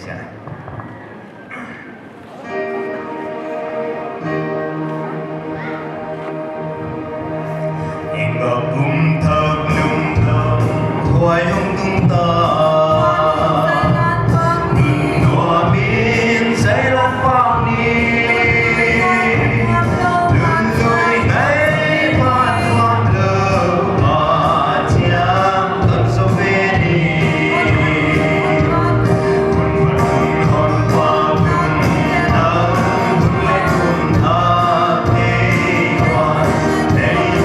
下来。Hingga bumtak lumtak hoayong tungta Nua min say long phong ni Lươn lưới ngay phát hoang lơ Mà chiang tân sâu về đi Hồn hồn qua vườn nắng Hồn lên hồn thác thế hoàn Đây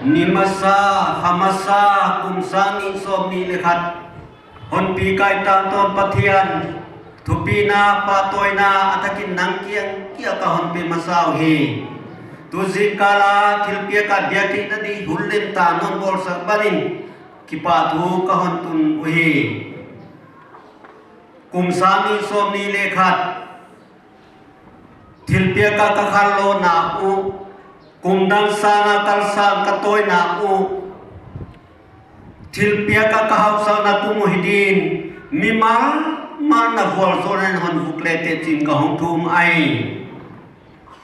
Nimasa, Hamasa, Kumsani, Somni Lekhat Hon pi kai ta ton pathian Thupina, Patoina, Atakin Nangkiang Kia ka hon pi masaw hi Tuzikala, Tilpia ka biaki nadi Hulim ta non bol sa banin Kipatu ka hon tun uhi Kumsani, Somni Lekhat Tilpia ka kakalo na u Kumdang sana kalsang katoy na u Tilpia ka kahawsang na tumuhidin Mimal man na volsonen hon fuklete chin ka hong tum ay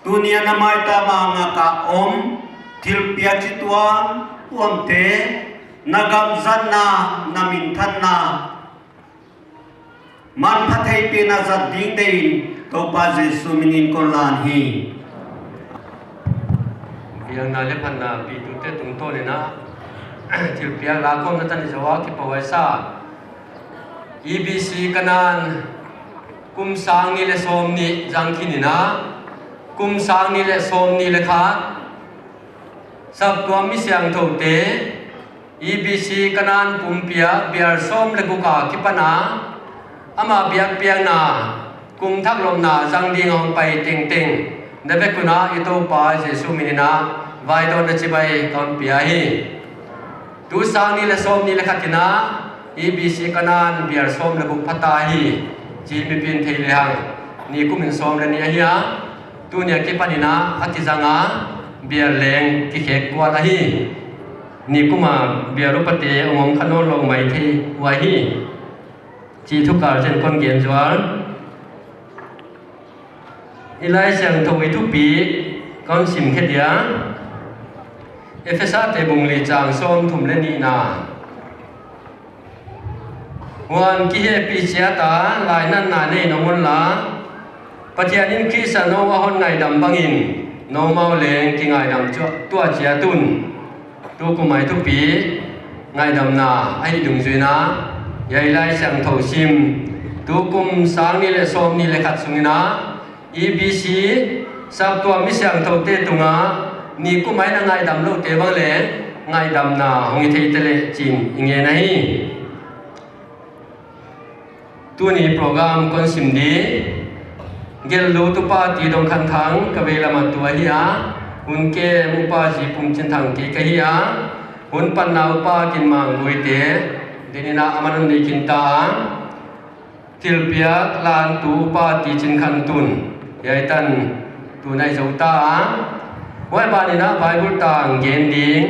Dunia na may tama nga ka Tilpia chituan Uamte Nagamzan na Namintan na Man patay pinazat ding din Kaupazi suminin ko lanhi yang nalepan na pitute tungto le na tilpia lakom na tan jawa ki pawaisa EBC kanan kumsang ni le somni jangkini na kumsang ni le somni le kha sab tuam mi siang thote EBC kanan pumpia biar som le kuka kipana ama biak piang na kum thak lom na jangding ong pai ting ting Nabe kuna ito pa Jesu minina vai don na chibai kaun piahi tu sang ni la som ni la khatina EBC kanan biar som la buk phatahi ji mi pin thei le hang ni kumin som la ni ahia tu nya ki panina ati zanga biar leng ki khek kwa la hi ni kuma biar rupate ongom khano lo mai thei wa hi ji thukar chen kon gen jwal Ilai siang thoi thu pi kon sim khe dia Efesa te bung li chang som thum le ni na wan ki he pi chia ta lai nan na nei no mun la pathian in khi sa no wa hon ngai dam bangin no mau leng ki ngai dam chu tua chia tun tu ku mai tu pi ngai dam na ai dung zui na yai lai sang thau sim tu kum sang ni le som ni le khat sungina EBC sab tua mi sang thau te tunga ni ku mai na ngai dam lo te bang le ngai dam na hong thei te le chin inge na hi tu ni program kon sim di gel lu tu pa ti dong khan thang ka ve la ma tu hi a un ke mu pa ji pum chin thang ki ka hi a un pan na pa kin mang gui te denina amanun ni kin ta til pia lan tu pa ti chin khan tun yai tan tu nai zo ta wai ba ni na bible tang gen ding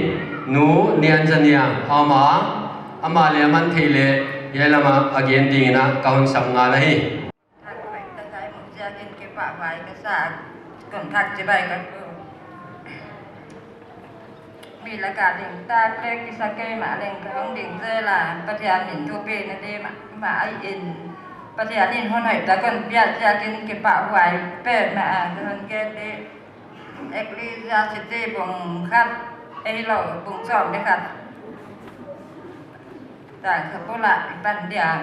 nu nian jania ama le man thei le yai lama again ding na kaun sam nga na hi vài cái xã còn thật chỉ vậy các cô vì là cả đỉnh ta cái sa cây mà đỉnh cái ông đỉnh rơi là bắt đầu đỉnh thu bê này đi mà ai in bắt đầu đỉnh hôm nay ta còn biết ra cái bảo vài bể mà còn cái đi Ecclesiastes bùng khát ấy lẩu bùng sòm đấy khát tại các cô lại ban điểm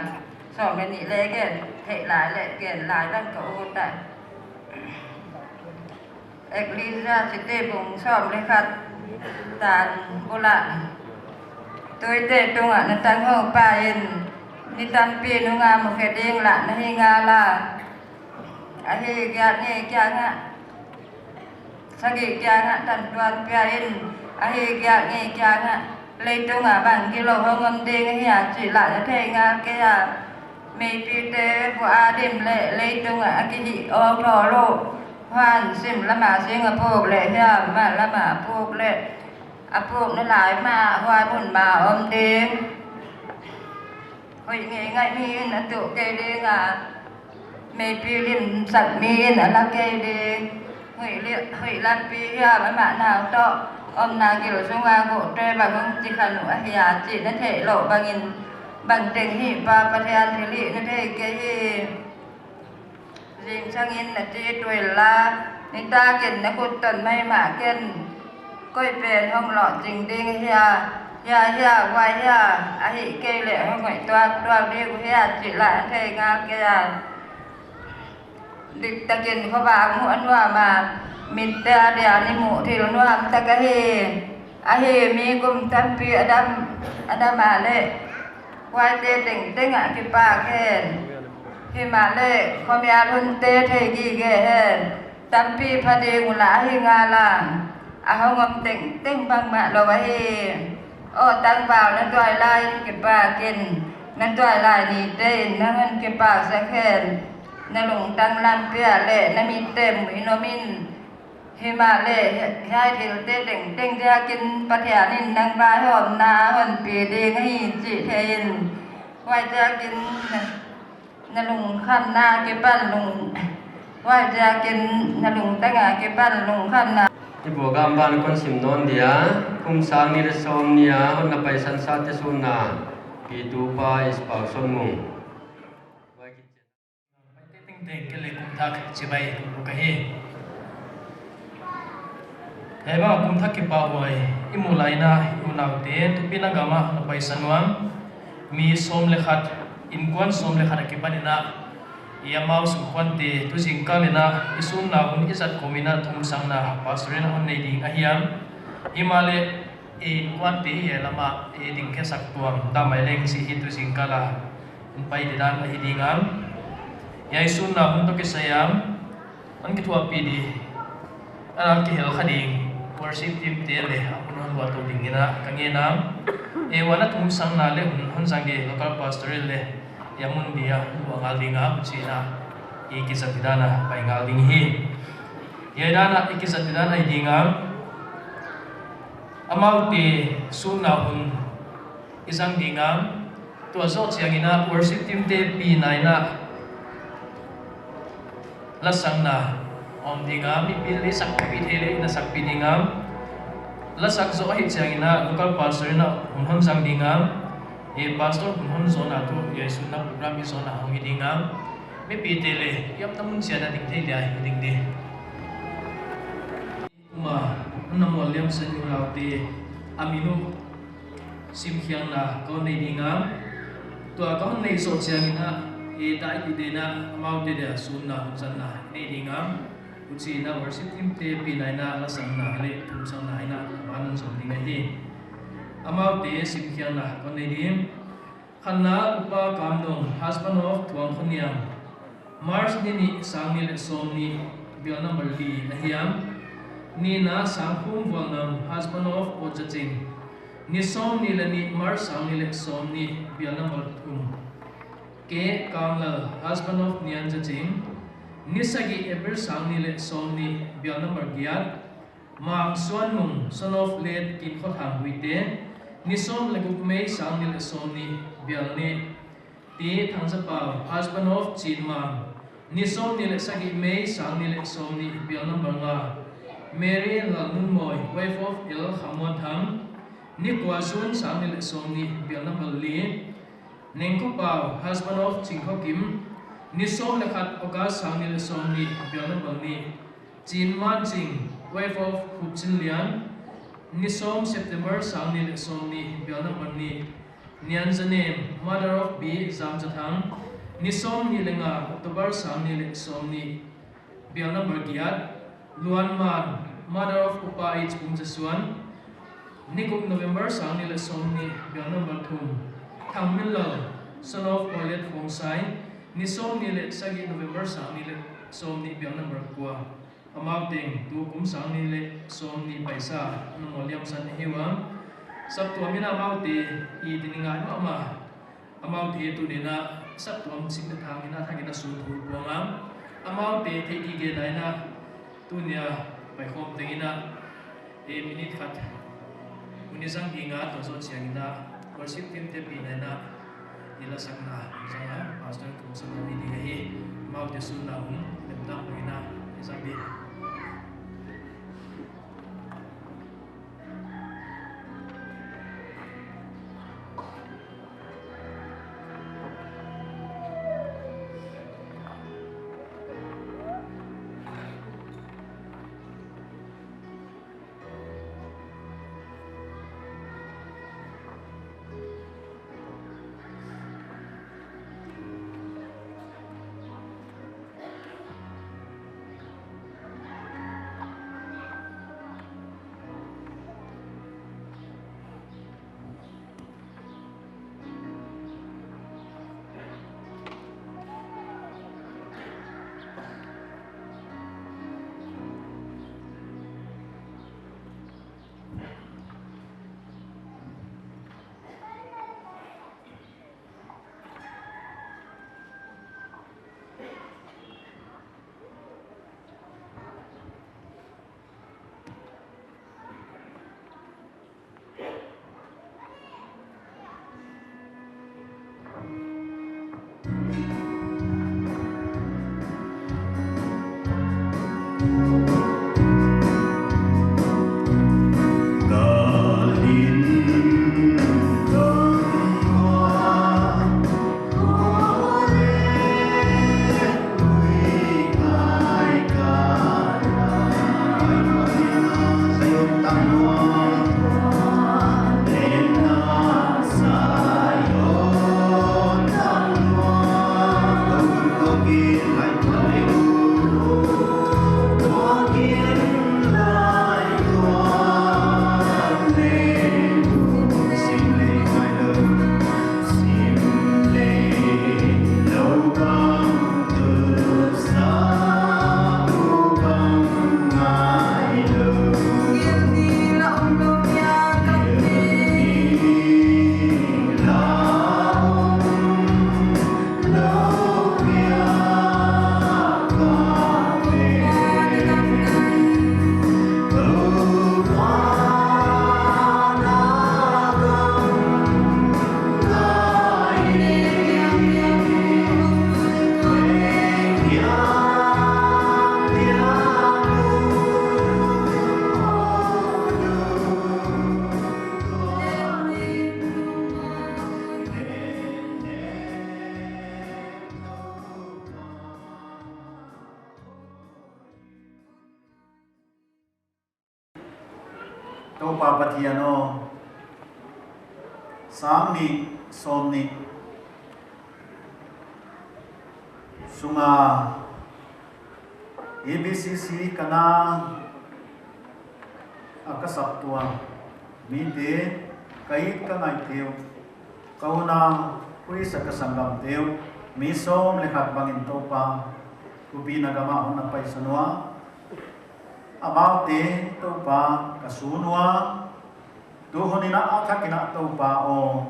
sòm cái nhị lễ cái hệ lại đang cậu hôn đại Ecclesiastes bùng sòm đấy khát tàn cô lại tôi tệ tung ạ nó tăng hậu ba in ni tan pi nu nga một cái điên lạ nó hi nga là hi gạt ni kia ngạ sagi kia ngạ tan tuan pia in hi gạt ni kia ngạ lấy tung ạ bằng kilo hông âm điên hi à chỉ lại nó thế nga cái à mì pi tê của a điểm lệ lấy tung ạ cái gì ô thò lô hoàn sim là mà sim ở buộc lệ ha mà là mà buộc lệ buộc nó lại mà hoài buồn mà âm điên vậy ngày mi là tụ cây đi à mày pi lim sạch mi là cây đi vậy làm pi à mấy bạn nào to ông nào kiểu xung quanh bộ tre và không chỉ cần nữa thì chỉ nó thể lộ bằng tình hi và bắt đầu thì lì nó thể cái gì sang in là chỉ tuổi là người ta kiện nó cột tận may mà kiện coi về không lọt trình đi ya quay ya hi cây lệ không phải toa đi của ya chỉ lại thầy nga kia địch ta kiện có bà muốn mà mình ta để anh mụ thì nó làm ta cái hi mi cùng tâm pi adam mà lệ quay tê tỉnh ạ cái bà khen khi mà lệ không biết hơn tê thầy gì khen tâm pi pha đi của lá hi nga là không ngâm tỉnh bằng mà lo hi tăng vào nó toại lại cái bà kinh nó toại lại đi tên nó hơn cái bà sẽ khen nó lùng tăng làm bia lệ nó mi tem mũi nó min khi mà lệ hai thì tê tỉnh ra kinh bắt hẹn nên năng vai hòm na hơn bì đi ngay chỉ thèn ngoài ra kinh nó lùng khăn na cái bàn lùng ngoài ra kinh nó lùng tăng cái bàn lùng khăn na ibu gambar kon simnon dia sang ni resom nia hon na pai san sa te sun na pitu pa is pa son mung ting ke le kum thak chi bai kum ka hi he ba kum thak ki pa hoi imulai na imunau te tu pina gama na pai sanwam mi som le khat in kwan som le khat ki panina yamau su kwante tu jingka lena isun na hun izat komina thum sangna pastorin on nei ding ahiam himale e kwante he lama e ding ke sak tuam ta mai leng si hi tu jingka la in pai de dan hi dingam ya isun na hun to ke sayam an ki thua pi di ana ki hel khading worship team te le apun wa to dingina kangena e wala thum sangna le hun sange local pastoral le yamun dia wangal dinga china ikisatidana paingal ding hi yedana ikisatidana dinga amauti sunna hun isang dinga to zo chiangina worship team te p9 na lasangna om dinga mi pili sak pi thele na sak pi dinga lasak zo hi chiangina local pastor na hun sang dinga pastor kun hon zona tu Yesu na program i zona hong idinga me pitele yam tamun sia na ding thei lai ding de ma namol liam san yu lauti aminu sim khiang na ko nei dinga to ka hon nei so chiang ina e dai ti de na mau de da sun na san na nei dinga uchi na worship team te pi nai na la sang na le thum sang na ina anan som dinga hi amau te sim khiang na ko nei dim khanna upa kamnong husband of tuang khoniam mars ni sangni le somni bial number li na hiam ni na sangkhum wangnam husband of ojaching ni som ni le ni mar sang ni le som ni bial number 2 ke kamla husband of nian jaching ni sagi ever sang ni le som ni bial number giat mang suan mung son of let kin khot hang huite ni som le gup mei sang ni le som ni bial ni ti thangsa pa husband of chin mang ni som ni le sagi mei sang ni le som ni bial number nga Mary Lalun Moy wife of El Hamon Tham ni kwasun sang ni le som ni bial number li nengko pau husband of Chingkho Kim ni som le khat oka sang ni le som ni bial number ni Chin Man Ching wife of Hup Chin Lian ni som September sang ni le som ni bial number ni Nian Zanem mother of B Zam Chathang ni som ni lenga October sang ni le som ni bial number giat Luan Man mother of Upa H Pumjasuan Nikup November sang ni le som ni bial number 2 Thang Min Lo son of Olet Fong Sai ni som ni le sagi November sang ni le som ni bial number 4 amau ting tu kum sang ni le som ni paisa no liam san hewa sab tu amina amau te I dininga ma amau te tu dina sab tu am sing thang ina thagina su thu puanga amau te the ki ge daina tunia pai khom tengina e minute khat unisang ginga to so chiangina worship team te pinena ila sakna janga pastor ko sa ni digai mau te sunna lemta ina isabi to pa pathiano sang ni som ni sunga ABCC kana akasap tua mi de kait ka ngai teu kauna pui sa kasangam teu mi som lekhat bangin to pa kubi nagama hon na pai sanwa amau te to pa kasunwa tu honina athakina to pa o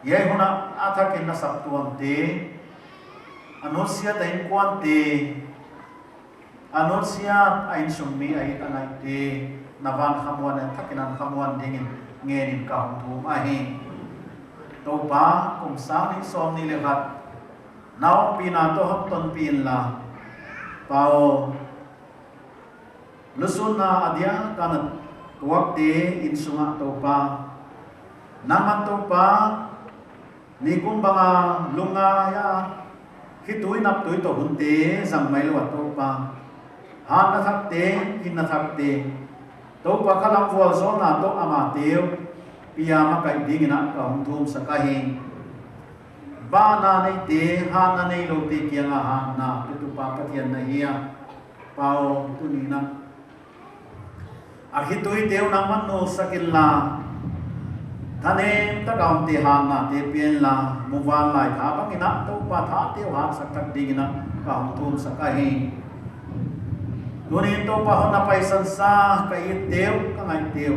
ye hona athakina saptuam te anusia tain kwan te anusia ain summi ai anai te navan khamwan thakinan khamwan dingin ngenin ka thum ahi to pa kum sa ni som ni lekat naw pina to hot ton pin la pao lusun na adia kanat tuwak te insunga to pa naman to pa ni kumbanga lunga ya hitui nap tui to hunte jang mai lo to pa ha na thak te kin na thak te to pa khalam wal zo na to ama teu pia ma kai ding na ka hum thum sa ka hi ba na nei te ha na nei lo te kia nga ha na tu pa pathian na hiya pao tu ni na ahitui teu na man no sakil la thane ta kaum te han na te pien la muwan lai tha bang ina to pa tha teu han sak tak ding na kaum thum sa ka hi luni to pa hon na pai san sa kai teu ka ngai teu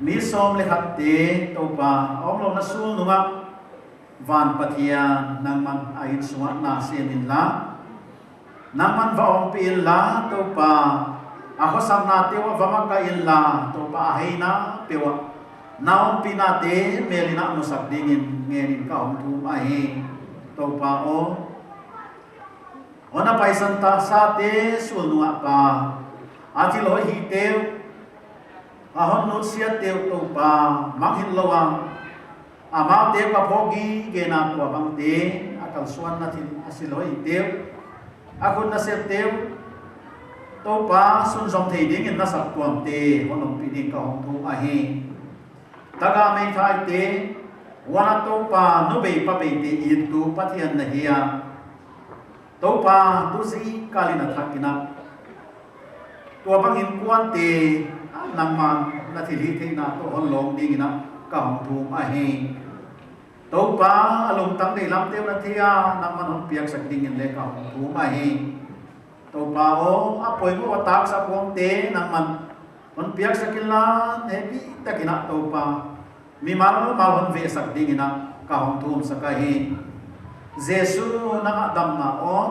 mi som le khat te to pa om lo na sul nu nga van pathia nang man ain suwa na senin la nang man va om pin la to pa ako sam na tewa vama ka illa to pa haina pewa naom pinate melina musak dingin ngenin ka tu ahi to pa o ona paisan ta sa te sulnuwa pa ati lo hi teu ahon no sia teu to pa manghin lowa ama te ka phogi ge na to bang te akal suan na tin asiloi teu akun na se teu to pa sun som thei ding in na sak tuam te honom pi ding ka hong thu ahi taga mai thai te wana to pa no be pa be te in tu pathian na hiya to pa tu si kalina thakina to bang in kwan te namman na thili the na to hon long ding na ka hong thu ahi to pa alom tam nei lam te na thia namman hon piak sak ding in le ka hong thu ahi to pa o apoi mo atak sa buang te naman on piak sakila hebi takina to pa mi mal hon ve sak ding ina ka hom thum sakahi jesu na dam na on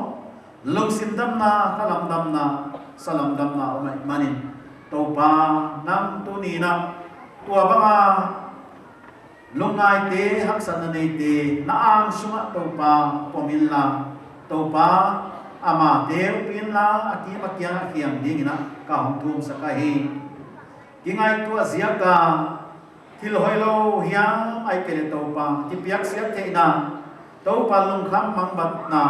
lung sim dam na kalam dam na salam dam na o manin to pa nam tu ni na tua banga lungai te haksan na nei te na ang suma to pa pomilla to pa ama deu pin la aki makia khiam ding na ka hom thum sakahi kingai tu azia ka thil hoilo hiam ai pele to pa ti piak siat the na to pa lung kham mang bat na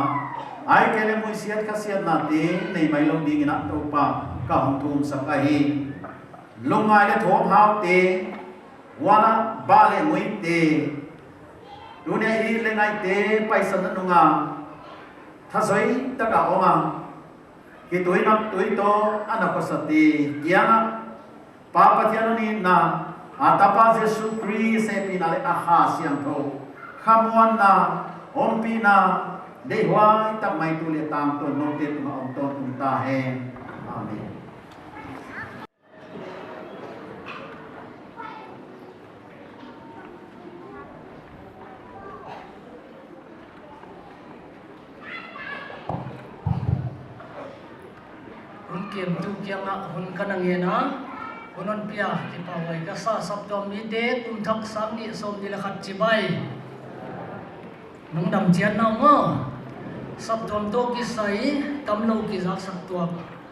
ai kele mui siat kha siat na te nei mai lo ding na to pa ka hom thum sakahi lungai le thom hau te wana ba le mui te dunia hi le ngai te paisan na nunga thasoi taka oma ki tuinam tuito anakosati kiana papa tiano ni na atapa Jesu Christ e pinale aha siang tho khamwan na ompi na dehwai tak mai tu le tam to no te ma om to ta he amen kem tu kianga hun kanang yena hunon pia ki pawai ka sa sabdom ni de kum thak sam ni som ni la khat chibai nong dam chian na mo sabdom to ki sai tam lo ki za sak to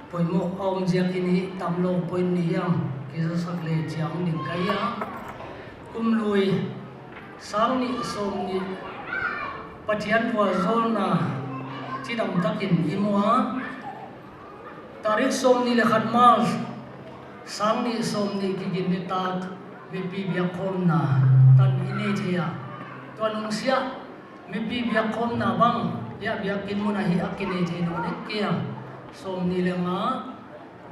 poi mo om jiang ini tam lo poi ni yang ki za sak le jiang ning kaya kum lui sam ni som ni pathian wa zona chi dam takin imwa tarik som ni le khat mas sang ni som ni ki gin ni tak mi pi bia khom na tan ini thia to nung sia mi pi bia khom na bang ya bia kin mun hi akine the no ne kia som ni le ma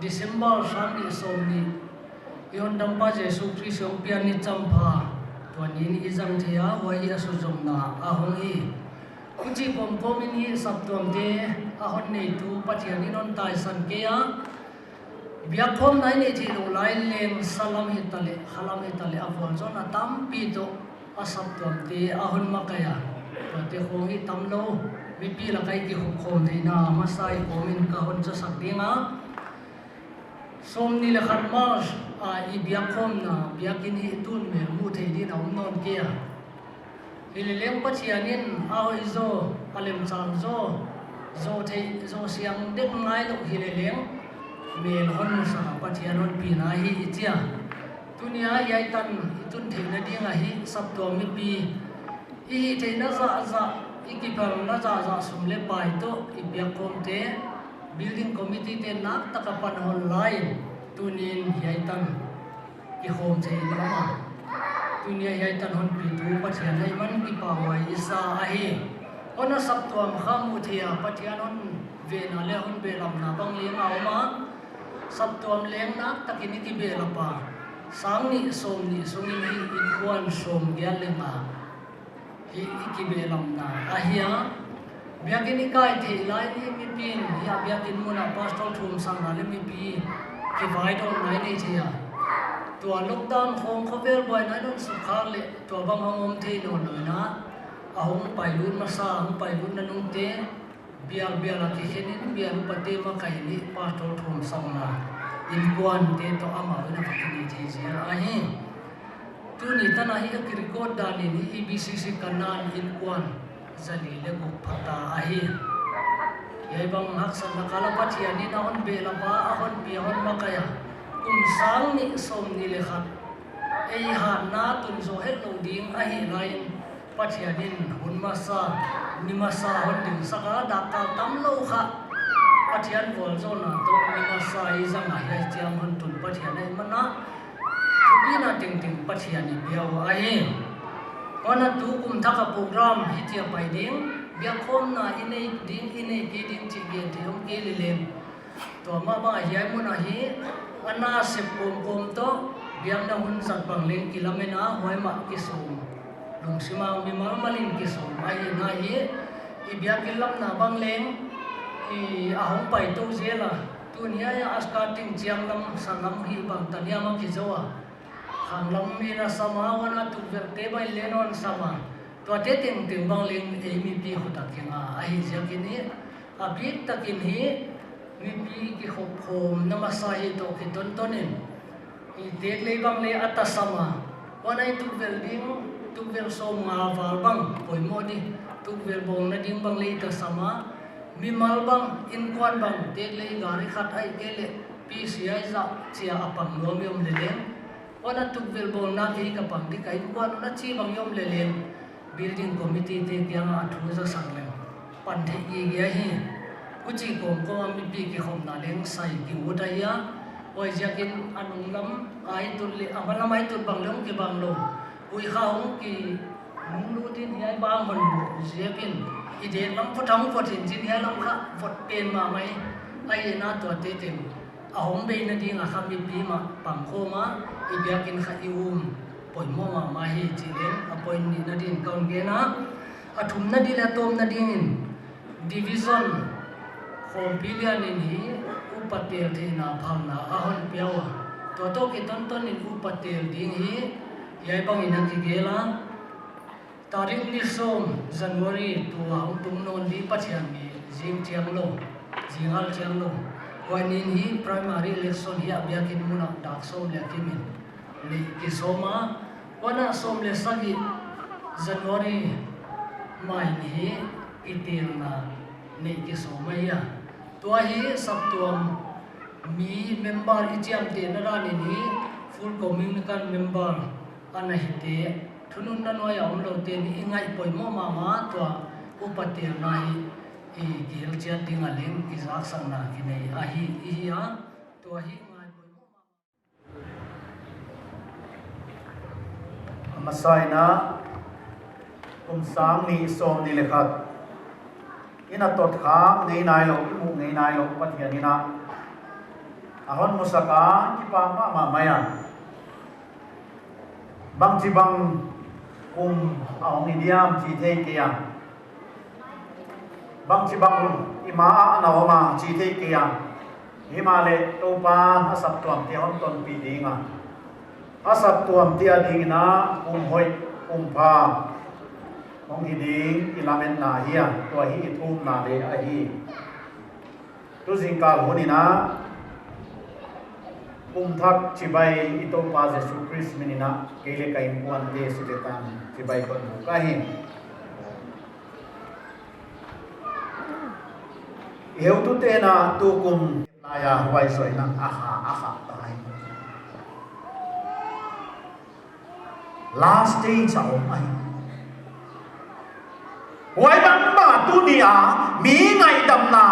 December sang ni som ni yon dam pa Jesu Christ ong pian ni champa to ni izang thia wa ya su jong na a hong hi kuchi pom pom ni sap tom de a hon nei tu pathian ni non tai san ke ya bia khom nai nei thi lo lai lem salam hi tale khalam hi tale avon zon a tam pi to a sap tom te a hon ma ka ya to te khong hi tam lo mi pi la kai ki khom thei na ma sai komin ka hon cha sak dinga som ni le khat ma a i bia khom na bia kin hi tun me mu thei di na non ke ya ililem pathianin ao izo alem chang zo thei zo siang dek ngai lo hilelem mel hon sa pathian hon pi na hi itia tunia yai tan itun thei na dinga hi sab to mi pi i thei na za ikipar na za sum le pai to i bia kom te building committee te nak takapan online tunin yai tan i hom thei na ma dunia yai tan hon pi tu pathian nei man ki pa wai isa a hi ona sap tuam khamu thia pathian hon ve na le hon be lam na bang le ma ma sap tuam leng nak takini ki be la pa sang ni som ni sungin hi in kwan som gyal le ma hi ki be lam na a hiya biakini kai the lai ni mi pin ya biakin muna pastor thum sang na le mi pi ki vai don nai nei thia tua lockdown khong khovel boy na don sukhar le to bang hom the no na ahong pailun masa ahong pailun na nung te bial ki henin bial pate ma kai ni pastor thum sang na in kwan te to ama na pakini the je a hi tu ni tana hi ki record da ni EBCC kanan in kwan zali le ko phata a hi yai bang hak san na kala pathian ni na on be la ba ahon bi hon ma kaya kum sang ni som ni le khat ei ha na tun zo het lo ding a hi lain pathianin hun ma sa ni ma sa hon ding saka da ka tam lo kha pathian bol zo na to ni ma sa i zang a hi chiam hon tun pathian nei mana thubina ting pathian ni biaw a hi ona tu kum thaka program hitia pai ding bia khom na inei ding ki ding chi ge ti hom ke le lem to ma ba hi mun a hi ana se pom to biang na hun sat bang leng kilamena hoi ma ki som lung sima mi mal malin ki som ai na hi i bia kilam na bang leng i ahong pai to zela tu nia ya aska ting chiang lam sanam hi bang tania ma ki zawa khang lam mi na sama wana tu ver te bai lenon sama to te ting bang leng e mi pi khota kinga ai jakini abit takin hi mi pi ki khop khom namasa hi to ki ton tonin i dek le bang le atasama wanai tu vel ding tu vel som nga wal bang poimo ni tu vel bong na ding bang le ta sama mi mal bang in kwan bang dek le gari khat ai ke le pi sia za chia apang lo mi om le le wana tu vel bong na ki ka pang di kai kwan na chi bang yom le le building committee te kyang a thu za sang le pan the gi ge hi uchi kom ko mi pi ki khom na leng sai ki udaya oi jakin anung lam ai tul le amala mai tul bang lom ki bang lo ui khaung ki nung lu tin hi bang hon jakin i de lam photang photin jin hi lam kha phot pen ma mai ai na to te tem ahom be na ding a kham mi pi ma pang kho ma i biakin kha i poi mo ma hi chi len appoint ni na din kaun ge na athum na di la tom na ding in division khom bilian in hi upatel the na phang na ahon piawa to ki ton in upatel ding hi yai bang in ki gela tarik ni som January tu hong tum non di pathian ni jing chiang lo jingal chiang lo wanin hi primary election hi abiakin muna dak som le kimin ni ki soma wana som le sagi January mai ni itil na ni ki soma ya to hi saptuam mi member ichiam te na ra ni full communication member ana hite thunun na noi om lo te ni ingai poimo mama to upatil na hi i gel chat dinga leng ki zak sang na ki nei a hi to hi ngai poimo masai na sang ni som ni lekhat ina tot kham ngei nai lo mu ngei nai lo pathian ina ahon musaka ki pa ma maya bang chi bang aong indiam chi the ke ya bang chi bang ima anawama chi the ke ya himale to pa asap tuam ti hon ton pi dinga asap tuam ti adingna hoi pa Ông đi ilamen na hiya to hi thum na de a hi tu jingkal honi na thak chibai ito pa Jesu Christ minina kele kai muan de sidetan chibai ko ka hi eu tu te na tu kum na ya wai soi na aha tai last day cha om ai Wai bang ba tu ni a mi ngai dam na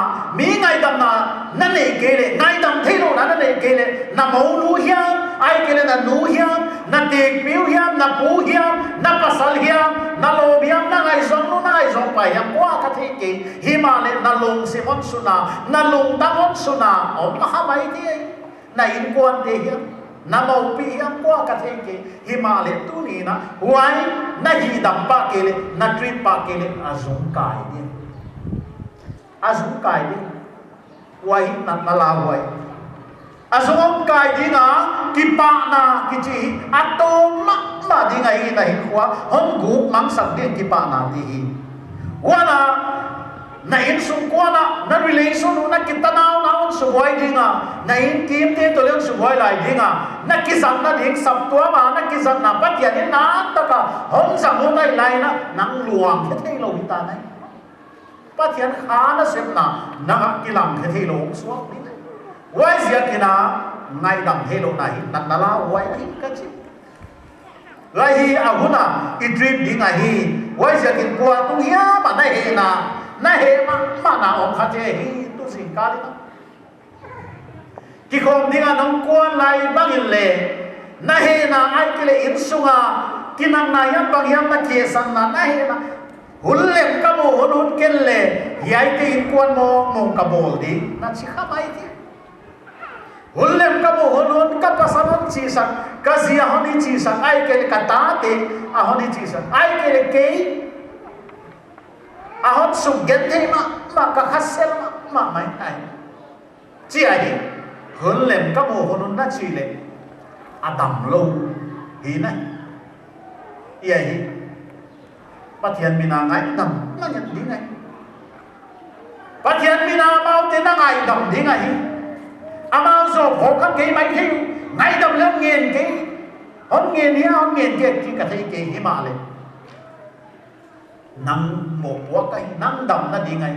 na ne kele ngai dam thei lo na ne kele na mo nu hiam ai kele na nu hiam na tek piu hiam na pu hiam na pasal hiam na lo hiam na ngai zong nu na ngai zong pa hiam kwa ka thei ke himale na long se mon suna na long ta mon suna om na ha mai ti na in kwan te hiam na mau pi hiam kwa ka thei ke himale tu ni na wai na hi dam pa kele na trip pa kele azung kai di wai na la wai azung kai di na ki pa na ki chi atom ma di ngai na hi kwa hon gu mang sak di ki pa na di hi wala na in sung kwa na relation na kitanaw na on suboy di nga na in kim te to leon suboy lai di nga na kisan na ding sap tua ma na kisan na patya ni na ta ka hom sa mo ngai lai na nang luang ke thei lo ta nai pathian kha na sep na na kilang ke thei lo suak ni wai zia kina ngai dam thei lo nai na na la wai hi ka chi lai hi ahuna i dream ding a hi wai zia kin kwa tu hia ma na he na he ma na om kha che hi tu sing ka li na ki khom dinga nong kwan lai bangin le na he na ai kele in sunga kinang na yam bang yam na ke san na he na hullem ka mo hun ken le yai te in kwan mo mong ka bol di na chi kha mai ti hullem ka mo hun ka pasanon chi san ka zia honi chi san ai kele ka ta te a honi chi san ai kele ke a hon su gen te ma ka khasel ma mai ai chi ai hơn lem các mồ hôn na chi le adam lo hi na ia hi pathian mina ngai dam na nhận đi ngai pathian mina mau te na ngai dam đi ngai amao zo ho kham ke mai thi ngai dam lem ngien ke hon ngien ke ki ka thei ke hi ma le nang mo wa kai nang dam na đi ngai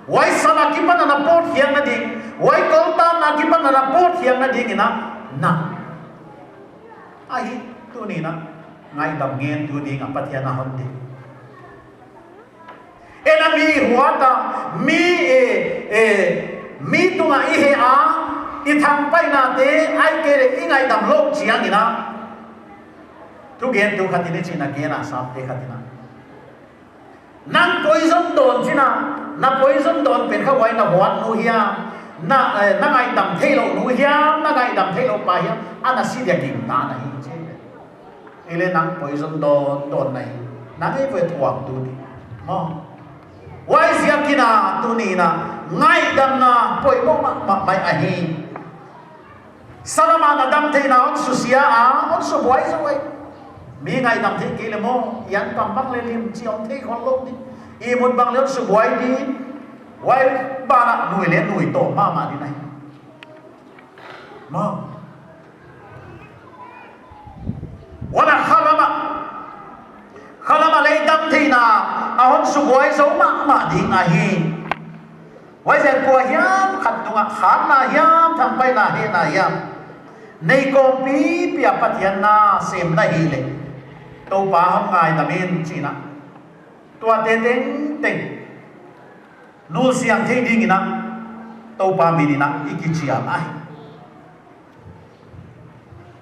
wai sana ki pana na pot hiang na ding wai kol ta na ki pana na pot hiang na ding ina na ai tu ni na ngai dam ngien tu ding a pathian na hon ding ena mi huata mi tu nga i he a i thang pai na te ai ke le i ngai dam lo chiang ina tu gen tu khatine china gena sap te khatina nang poison don china na poison don pen kha wai na hwan nu hia na ngai dam thei lo nu hia na ngai dam thei lo pa hia ana si dia king ta na hi che ele nang poison don nai na ngai ve thuak tu ni mo wai zia kina tu ni na ngai dam na poi mo ma mai a hi salama na dam thei na on susia a on su boy so wai mi ngai dam thei ke le mo yan kam bang le lim chi on thei khon lo ni i một bang lớn sự quay đi quay ba là nuôi lên nuôi tổ ma đi này mà wala khalama lấy đâm thì na ahon sự quay giống ma đi ngahi quay giờ qua hiam khát tung khát na hiam thằng bay na hiam nei ko pi pia pathian na sem na hi le to pa hom ngai na min chi na tua tên nu siang thế đi ngina tàu pa minina ikichia mai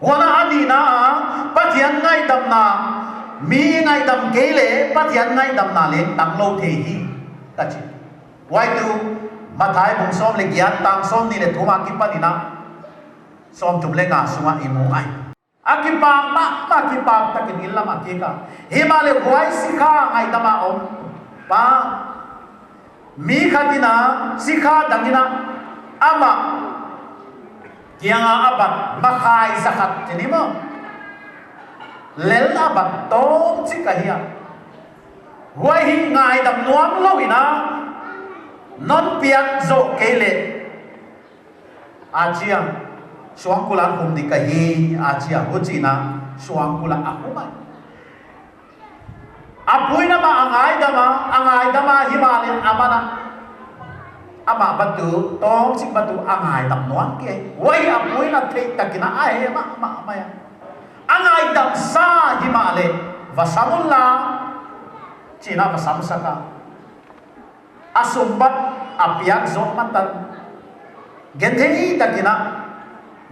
wana ani na pathian ngai dam na mi ngai dam ke le pathian ngai dam na le tang lo the hi ta chi wai tu mathai bung som le gyan tang som ni le thuma ki pa ni na som tum le nga sunga imu ai akipak ma akipak takin ilam akika himale wai sikha ngai dama om pa mi khatina sikha dangina ama tianga abat makhai zakat tinimo lel abat tom chikahia wai hi ngai dam nuam loina non piak zo kele ajiang suang kulan hum di kahi ajiang hujina suang kulan akumai apoy na angai dama himalin amana ama batu tong sik batu angai dam nuang ke wai apoy na thei takina ai ma ya angai dam sa himale vasamulla china vasamsaka asumbat apiak zo matan genthei takina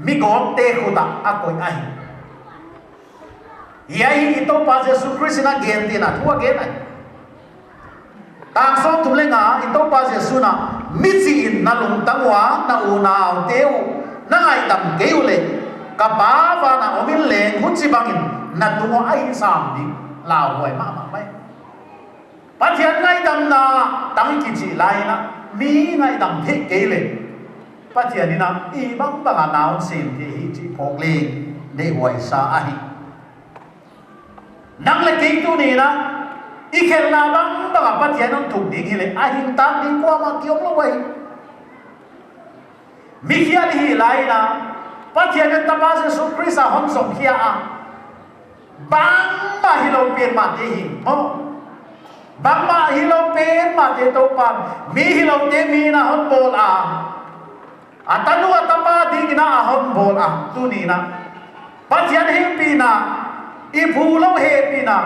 migot te khuda akoi ai yai ito pa Yesu Kristina gente na thua gen ai tang som tumle nga ito pa Yesu na mitsi in na lung tangwa na una teu na ai tam keule ka ba va na omin le huchi bangin na tungo ai sam di lao hoi ma mai pathian ngai dam na tang ki chi lai na mi ngai dam the keule pathian ni na i bang bang naun sim ki hi chi phok le de hoi sa ai nang le kei tu ni na ikhel na bang bang pathian non thuk ding hi le a hin ta ding kwa ma kiom lo wai mi khia hi lai na pathian ne ta pa Yesu Krista hon som khia a bang ma hi lo pen ma te hi mo bang ma hi lo pen ma te to pa mi hi lo te mi na hon bol a atanu atapa ding na hon bol a tu ni na pathian hi pi na i phulo he pina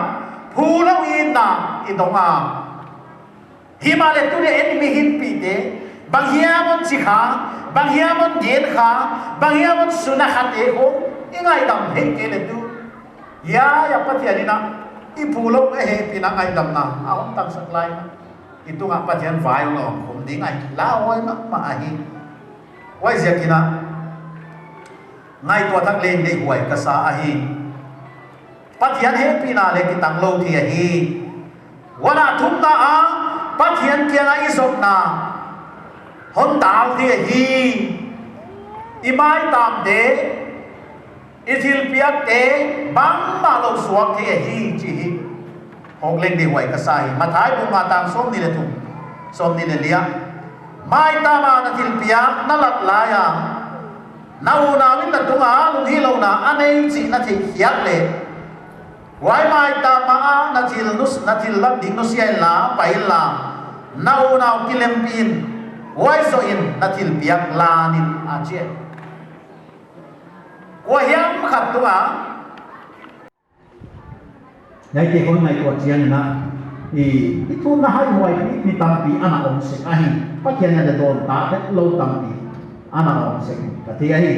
phulo in na i donga himale tu le enemy hin pi te banghiamon chikha banghiamon gen kha banghiamon suna khate ho ingai dam he ke le tu ya pathian na i phulo he pina ngai dam na aom tam saklai itu nga pathian vai lo khum ding ai la hoi ma hi wai zakina ngai to thak le nei huai ka sa a hi pathian he pina le ki tang lo thi hi wana thum na a pathian kia na isop na hon dal thi hi imai tam de ithil piak te bang ma lo suak thi hi chi hi hok leng de wai ka sai mathai bu ma tang som ni le thum som ni le lia mai ta ma na thil piak na lat la ya na u na min na tunga lu hi lo na anei chi na thi hiak le wai mai ta ma na thil lat ding no sia la pai la nau nau kilem pin wai so in na thil piak la nin a che wa hiam khat tu a dai ke kon nai ko chian na i tu na hai moi ni tam pi ana om se a hi pa kian na don ta det lo tam pi ana om se ka ti a hi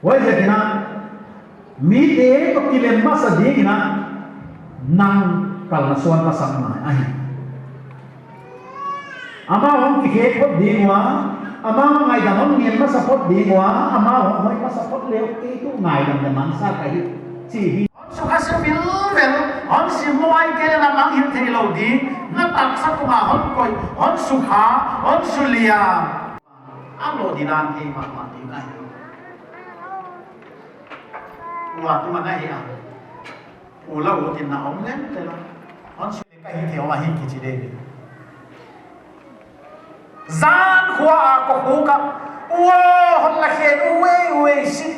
wai se kina mi te ko kilem ma sa di na nang kal na suan pa sang na ai ama hom ki he ko di wa ama ngai da hom nien ma sa pot di wa ama hom hoi ma sa pot leo ki tu ngai dam da man sa ka hi chi hi so hasil vel on si moi ke na mang hin thei lo di na tak sa tu ma hon koi hon su kha hon su lia ang lo di dan ke ma di ngai wa tu ma ngai a u la u tin na om len te la hon su le ka hi theo ma hi ki chi de zan khwa ko hu ka wo hon la khen we si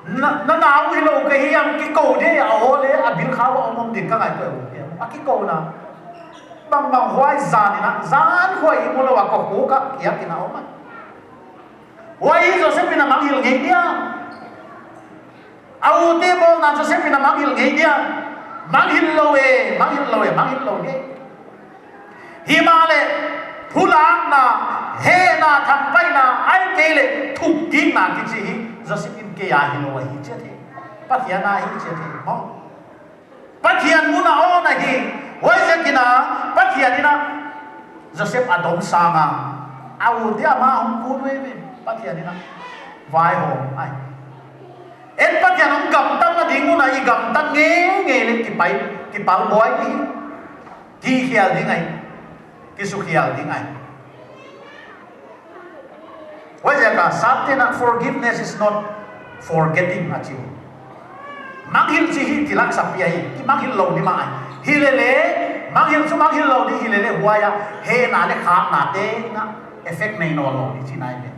na nào hi lo ke hi am ki ko de a ho le a bil kha wa om din ka ngai to a ki ko na bang hwai zan ni na zan khwai mo lo wa ko hu ka kia ki na om wai Joseph na mang hil ngei dia au te bo na Joseph na mang hil ngei dia mang hil lo ge himale phulang na he na thang pai na ai ke le thuk ki na ki chi hi Joseph in ke ya hi lo hi che the pathian na hi che the mo pathian mu na o na hi wai se kina pathian ina Joseph adom sanga au dia ma hum ku we be pathian ina vai ho ai en pathian ông gam tan na ding mu na I gam tan nge le ki pal boy ki hial ding ai ki su hial ding ai why jaka satena forgiveness is not forgetting achiu manghil chi hi tilak sapia hi ki manghil lo ni ma ai hilele manghil chu manghil lo ni hilele huaya he na le kha na te na effect nei no lo ni chi nai le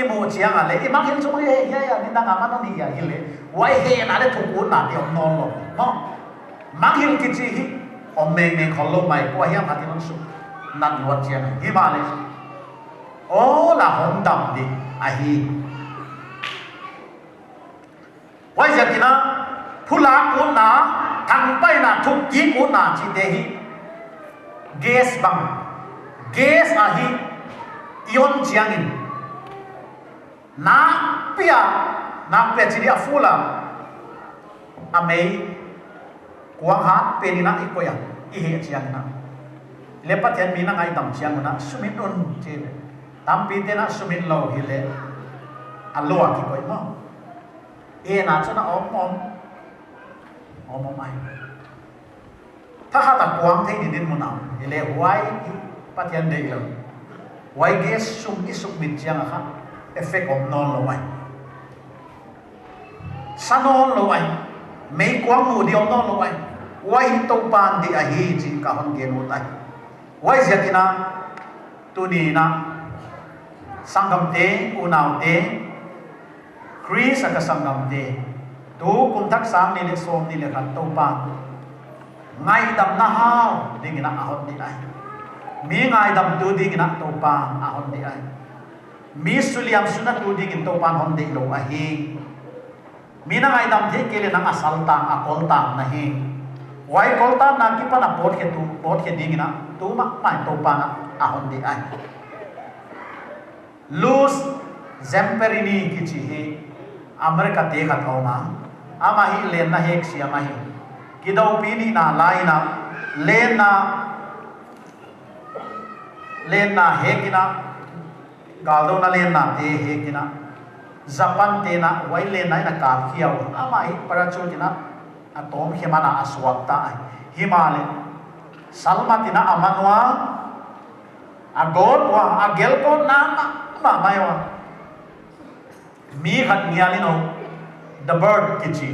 imu chiang ale I manghil chu he ya ni na ma no ni ya hile why he na le thu na te no lo no manghil ki chi hi om me kholo mai ko hiam hatin su nan wat chiang hi ma le oh là hồng đầm đi ai why giờ kina phula ko na thang pai na thuk ki ko na chi de hi gas bang gas a hi ion chiang in na pia chi dia phula a mei quang ha pe ni na I ko ya I he chiang na lepat yan mina ngai dam chiang na sumit on che tampi te na sumit lo hile aloa ki koi mo e na chana om mai tha ha ta kwang thei din mo na hile why pathian dei lo why ges sum I sum mit chiang ha effect om non lo wai sanon lo wai mei kwang mu di om non lo wai why to pan di a hi chi ka hon ge no tai why zatina tu ni na sangam te unau te Chris aka sangam te tu kum thak sang ni le som ni le khat to pa ngai dam na hao ding na ahon di ai mi ngai dam tu ding na to pa ahon di ai mi suliam sunat tu ding to pa hon di lo a hi mi na ngai dam the ke le na asal ta akol ta na hi wai kol ta na ki pa na pot ke ding na tu ma mai to pa na ahon di ai Luz Zamperini ki chi hi America dekha thona ama hi len na hek sia ma hi kidau pini na laina len na hekina galdo na len na te hekina Japan te na wai len na ka khiaw ama hi parachute na atom hemana aswakta ai himale salmatina amanwa agol wa agel ko na ma maiwa mi khat nialino the bird kichi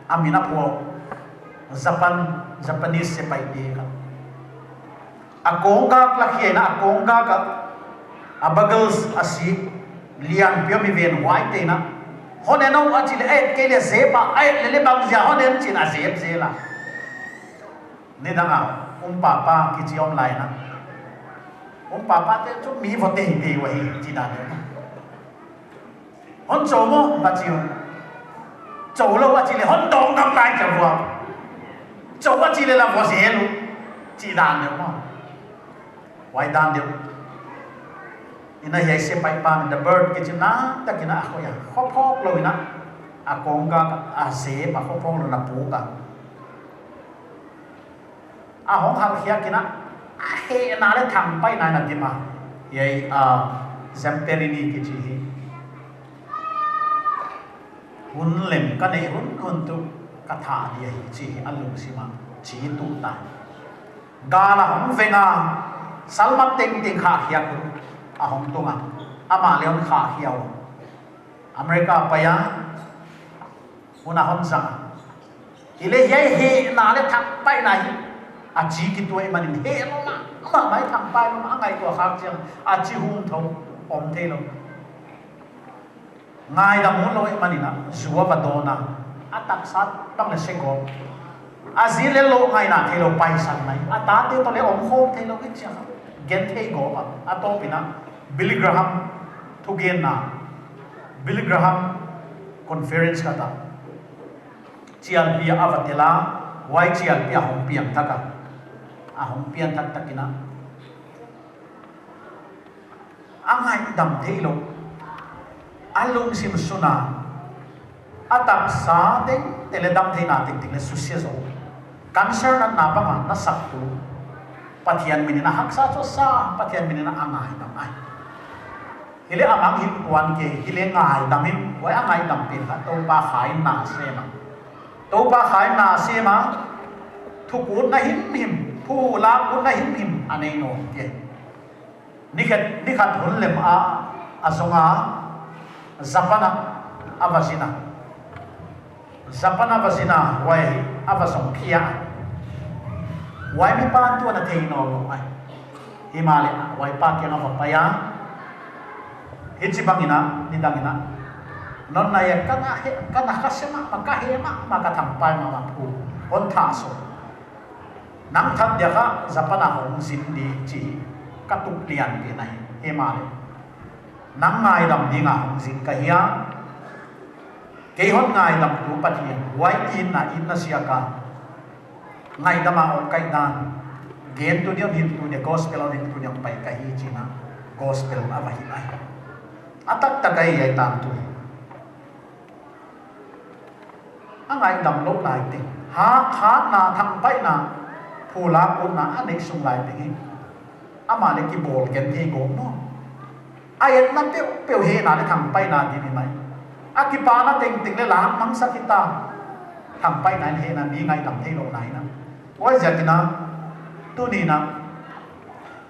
amina po Japanese se pai de ka akonga klakhi na akonga ka abagals asi lian pyo mi ven white te na hone no achile e ke le zepa ai le bang ja hone chin a zep zela ne danga papa kichi om lai na papa te chu mi vote hi wa hi chi da ne hon cho mo ba chiu cho lo wa chi le hon dong kam lai cha wa cho wa chi le la vo se lu chi da ne mo wai dan de ina ye se pai pa the bird ki chi na ta ki na ko ya khop lo na a kong ga a se pa khop lo na pu ka a hong hal khia ki na he na le thang pai na na ti ma ye Zamperini ki chi hi hun lem ka nei hun tu ka tha ni hi chi alu sima chi tu ta ga la hong venga salmat teng teng kha khia ku a hong tu ma ama leon kha khiao America pa ya una hon sa ile ye he na le thang pai na hi a chi ki tu man he no ma mai thang pai ma ngai ko khak chiang a chi hum tho om the lo ngai da mun loi manina zuwa badona atak sat bang le seko azile lo ngai na thelo pai san nai ata te to le om khom thelo ki cha gen thei go pa atopina Billy Graham thugen na Billy Graham conference kata chial pia avatela wai chial pia hom piang thaka a hom pian thak takina angai dam thelo alung sim suna atak sa ding teledam thena ting ting le susia zo cancer na banga na saktu pathian minina haksa cho sa pathian minina angai dam ai hile amang hin kwan ke hile ngai dam hin wai angai dam pin ha to ba khai na sema to ba khai na sema thu kun na him him thu la kun na him him anei no ke nikhat hun lem a azonga zapana avazina wai avazong khia wai mi pa tu na thei no lo ai himalaya wai pa ke no pa ya hichibangina nidangina non na ya kana khasema makahema makatampai mama pu on tha so nang that dia ka zapana hong sindi chi katuk lian ke nai himalaya nang ngai dam dinga hong sing ka hiya ke hot ngai dam tu pathian wai in na siaka ngai dama on kai dan gen tu dia hin tu dia gospel on tu dia pai ka hi china gospel avahi ai atak tagai ai tam tu angai dam lok lai te ha na thang pai na phula kun na anek sung lai te hi ama le ki bol ken thi go no ai na pe he na le thang pai na di ni mai akipa na ting ting le lam mang sakita thang pai na he na mi ngai dam thei lo nai na oi jatina tu ni na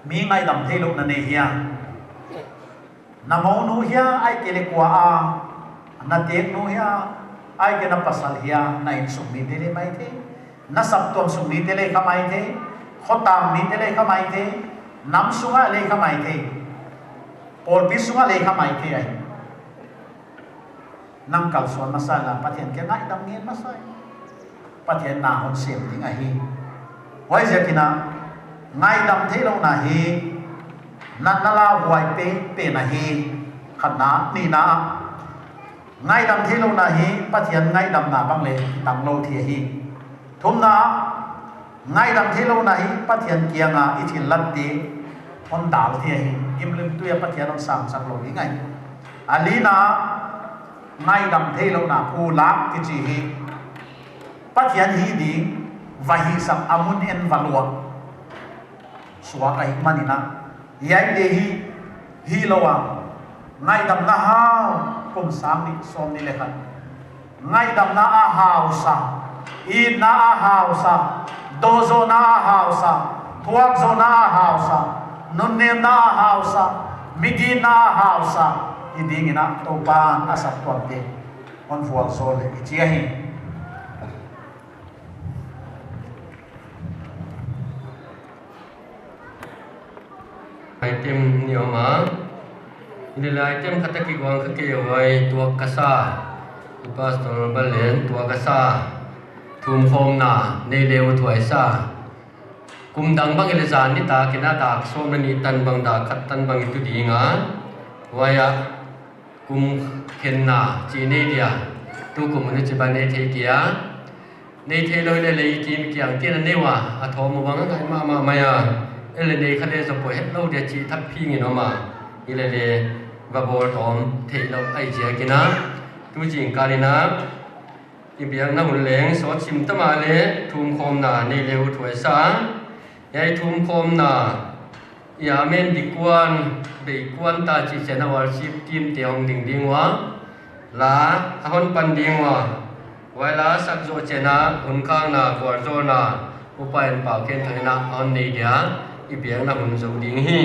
mi ngai dam thei lo na ne hiya namo nu hiya ai ke le kwa a na tek nu hiya ai ke na pasal hiya na in sum mi de le mai the na sab tom sum mi de le khamai the khotam mi de le khamai the nam sunga le khamai the por bi sunga le khamai the ai nang kal son masala pathian ke ngai dam ngin masai pathian na hon sem ting a hi wai jakina ngai dam the lo na hi nan nala huai pe na hi khana ni na ngai dam the lo na hi pathian ngai dam na bang le tang lo thi hi thum na ngai dam the lo na hi pathian kianga ithil lat ti on dal thi hi imlim tu ya pathian on sam sak lo hi ngai alina ngai dam the lo na phu lak ki chi hi pathian hi di vahi sam amun en valua suwa kai manina yai de hi lowa ngai dam na ha kum sam ni som ni lekhan ngai dam na a hau sa i na a hau sa dozo na a hau sa thuak zo na a hau sa nun ne na a hau sa migi na a hau sa i ding ina to ban asap twat de on fual sol e chia hi item nhiều mà ini là item kata ki guang ke wai tua kasa pastor balen tua kasa thum phong na nei leu thuai sa kum dang bang ile zan ni ta kina ta som ni tan bang da khat tan bang tu dinga waya kum khen na chi nei dia tu kum ni chi ban nei the kia nei the loi le lei kim kiang tiên nei wa a thom bang ngai ma maya ele nei khale zo po het lo dia chi thap phi ngi no ma ile le va bol tom thei lo ai je kina tu jing kalina ibiang na hun leng so chim ta ma le thum khom na nei leu thuai sa yai thum khom na ya men dikwan be kwan ta chi chena worship team te ong ding ding wa la ahon pan ding wa wai la sak zo chena hun khang na kwar zo na upain pa ken thaina on nei dia ibiang na hun zo ding hi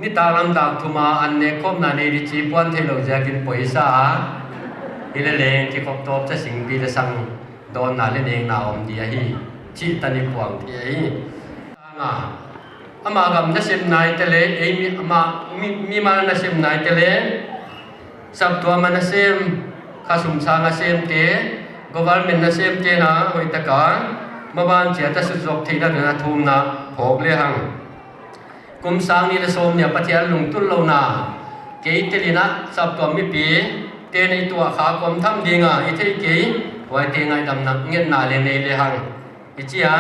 ni ta lam dak thuma an ne khom na nei ri chi pon thelo ja kin poisa ile leng ki khop top cha sing bi le sang don na le neng na om dia hi chi tani puang ti hi na ama gam na sim nai te le e mi ama mi ma na sim nai te le sab tua ma na sim khasum sa na sim te government na sim te na hoi ta ka ma ban che ta su jok thei na thum na phok le hang kum sang ni le som nya pathian lung tul lo na ke te li na sab tua mi pi te nei tua kha kom tham dinga i thei ke wai te ngai dam nak ngen na le nei le hang i chia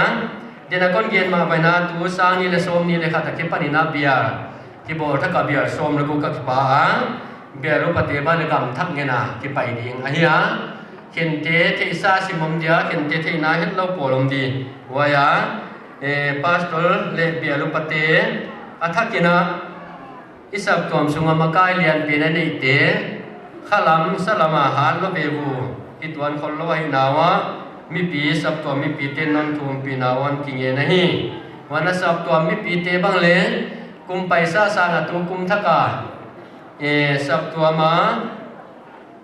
dena kon gen ma bai na tu sang ni le som ni le kha ta ke pani na bia ki bo tha ka bia som la ku ka pa bia ro pa te ba le gam thak nge na ki pai ding a hiya ken te te sa si mom dia ken te te na het lo polom di wa ya pastor le bia ro pa te athakina isap tom sunga makai lian pe na nei te khalam salama han lo be bu itwan khol lo hi nawa mi pi sap to mi pi te non thum pi nawan ki nge na hi wana sap to mi pi te bang le kum paisa sa na tu kum thaka sap to ma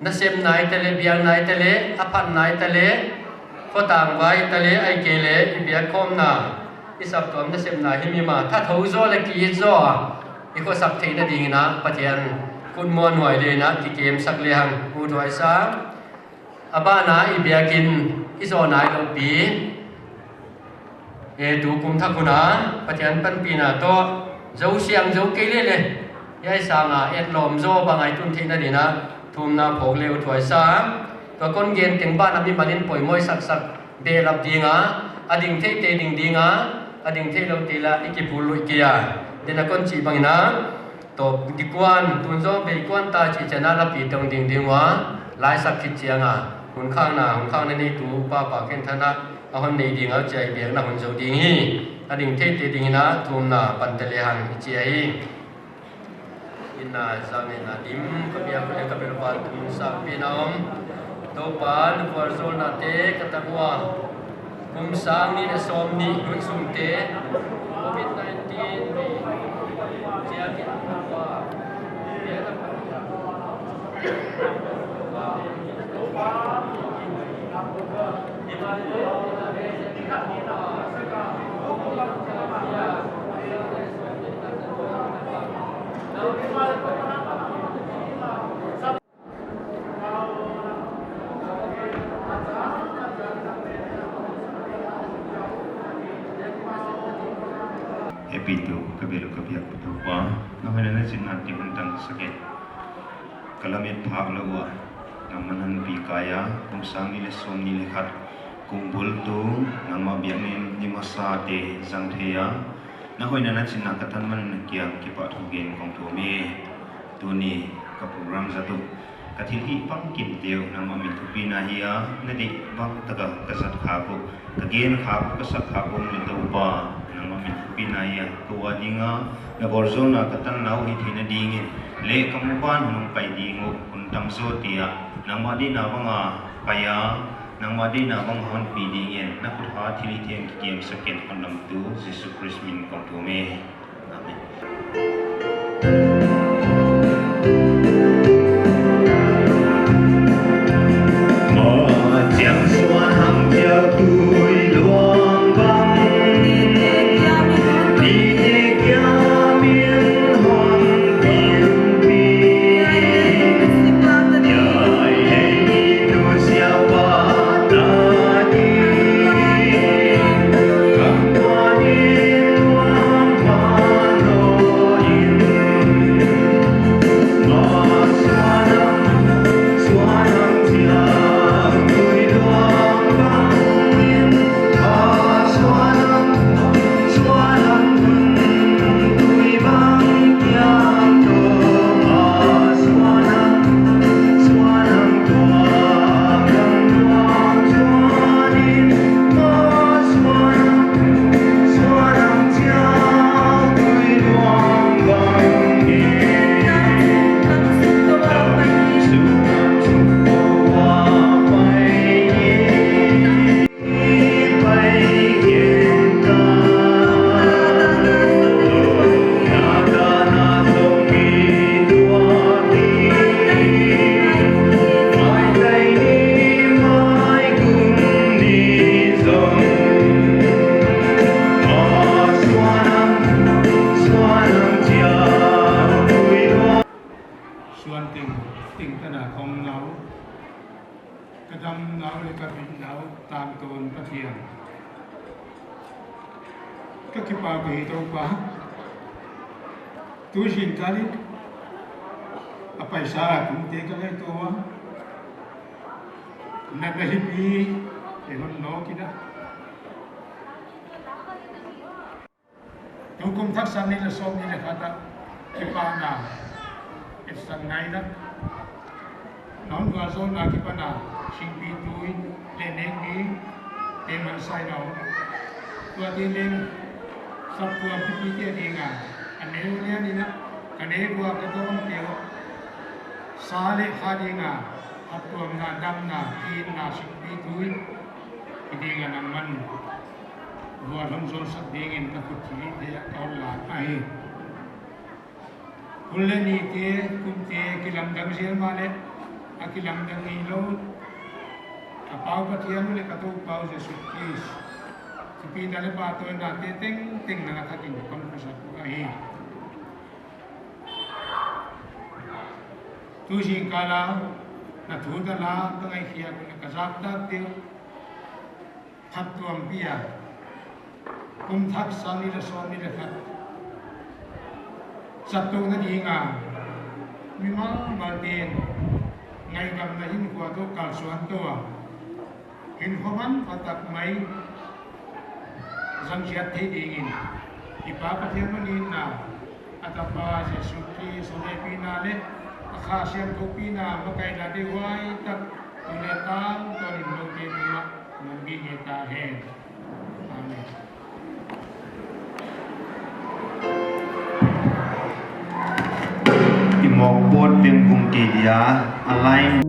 na sem nai tele biang nai tele apan nai tele ko tang vai tele ai ke le bia khom na isap to na sem na hi mi ma tha thau zo le ki zo i ko sap thei na ding na pathian kun mon hoi le na ki kem sak le hang u thoi sa aba na i bia kin i zo nai lo pi tu kum tha kuna pathian pan pi na to zo siang zo ke le le yai sa nga et lom zo ba ngai tun thei na di na thum na phok le u thoi sa to kon gen teng ba na mi manin poi moi sak sak be lap dinga ading thei te ding dinga ading thei lo ti la ikipul lu kia dena kon chi bangina to dikwan tunzo be kwan ta chi chana la pi tong ding ding wa lai sak khit chianga hun khang na ni tu pa pa ken thana a hon nei ding au chai be na hun zo ding hi ading thei te ding na thum na pan te le han chi ai inna zame na dim ko bia ko le ka bel pa tum sa pi nom to pan for zol na te katakwa kum sang ni som ni hun sum te COVID-19 ni chia ki wa ya ka Epitu kabelo kabiak putupa ngamana sinat tibentang sakit kalamit phak lawa ngamanan pi kaya kumsang ni lesom ni lekhat kumbul tu ngama biamin ni masa te sangtheya na hoina na sinna katan man kia ki pa thugen kong tu me tu ni ka program zatu kathil hi pang kim teu ngama mi thupi na hiya na di bang taka kasat kha ko kagen kha ko kasat kha ko ni to pa namamin pinaya tuwadinga na borzon na katan nau hithina dingin le kamuban nung pai dingo kuntam so tia namadi na banga paya namadi na bang hon pi dingin na kutha thili them kiem second kondam tu Jesus Christ min kontume amen ma jiang suan ham pia tui luang bang tu sin kali apa isa kung te kali to na nahipi eman no kita tung kum thak san ni la som ni la khata kipana isan naida non gua zona kipana singpi tui leneng ni teman sai nau tua tiling sab tua pipi dia dinga aneu dia ni na kane gua ketong teo sale hadinga atua ngadam na tin na singpi tui idinga naman gua lamzol sak dingin takut cili dia kau la ai Kulen ite kumte kilamdang siya male akilamdang ilo kapau patian ule kato pau sa sutkis kupita le pato na ting na nakating pampusa ko ai tu sing kala na thuda la tangai khia ko kasakta te thatuam pia kum thak sani la soni le khat satu na dinga memang malten ngai kam na hin ko to kal suan to hin homan patak mai zang siat the dingin ipa pathian manin na atapa se sukri sone pina le akhasian ko pina makai la de wai tak ule tam to ni lo ke ma ngi ni ta he amen Imok bot bing kung tidia alai